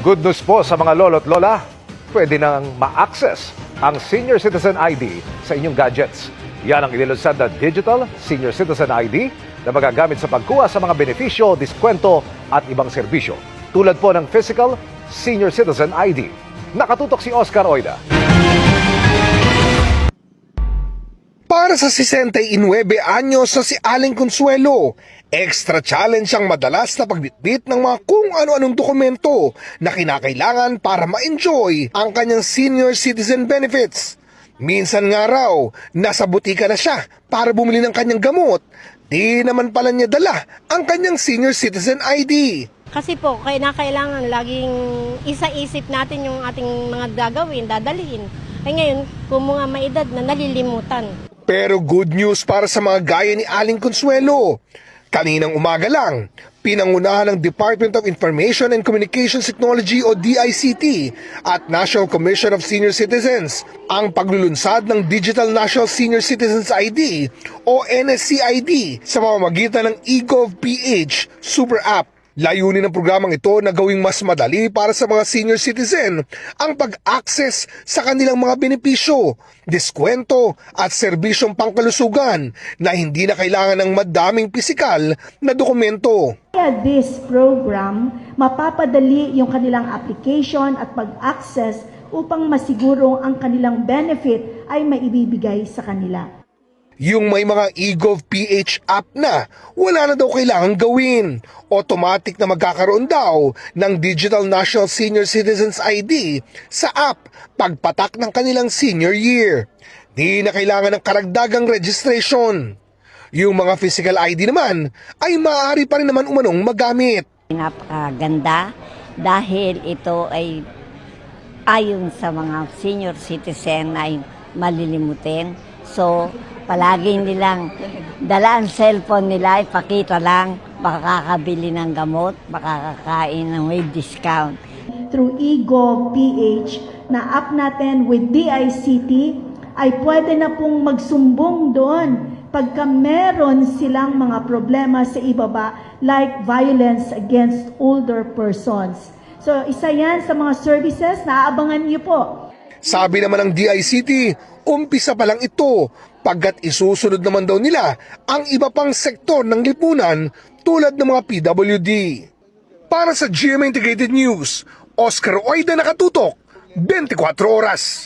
Good news po sa mga lolo't lola, pwede nang ma-access ang Senior Citizen ID sa inyong gadgets. Yan ang inilunsad na Digital Senior Citizen ID na magagamit sa pagkuha sa mga benepisyo, diskwento at ibang serbisyo. Tulad po ng Physical Senior Citizen ID. Nakatutok si Oscar Oida. Para sa 69 anyos na si Aling Consuelo, extra challenge ang madalas na pagbitbit ng mga kung ano-anong dokumento na kinakailangan para ma-enjoy ang kanyang senior citizen benefits. Minsan nga raw, nasa butika na siya para bumili ng kanyang gamot. Di naman pala niya dala ang kanyang senior citizen ID. Kasi po, kailangan laging isa-isip natin yung ating mga gagawin, dadalhin. Ay ngayon, kung mga may edad na nalilimutan. Pero good news para sa mga gaya ni Aling Consuelo. Kaninang umaga lang, pinangunahan ng Department of Information and Communications Technology o DICT at National Commission of Senior Citizens ang paglulunsad ng Digital National Senior Citizens ID o NSCID sa pamamagitan ng eGov.ph Super App. Layunin ng programang ito na gawing mas madali para sa mga senior citizen ang pag-access sa kanilang mga benepisyo, diskwento at serbisyong pangkalusugan na hindi na kailangan ng madaming pisikal na dokumento. Via this program, mapapadali yung kanilang application at pag-access upang masigurong ang kanilang benefit ay maibibigay sa kanila. Yung may mga eGov.ph app na, wala na daw kailangang gawin. Automatic na magkakaroon daw ng Digital National Senior Citizens ID sa app pagpatak ng kanilang senior year. Di na kailangan ng karagdagang registration. Yung mga physical ID naman ay maaari pa rin naman umanong magamit. Napakaganda dahil ito ay ayon sa mga senior citizen ay malilimutin. So, palagi nilang dala ang cellphone nila, ipakita lang, makakabili ng gamot, makakakain ng may discount. Through eGov.ph na app natin with DICT ay pwede na pong magsumbong doon pagka meron silang mga problema sa ibaba like violence against older persons. So isa yan sa mga services na aabangan niyo po. Sabi naman ng DICT, umpisa pa lang ito, pagkat isusunod naman daw nila ang iba pang sektor ng lipunan tulad ng mga PWD. Para sa GMA Integrated News, Oscar Oida, nakatutok, 24 oras.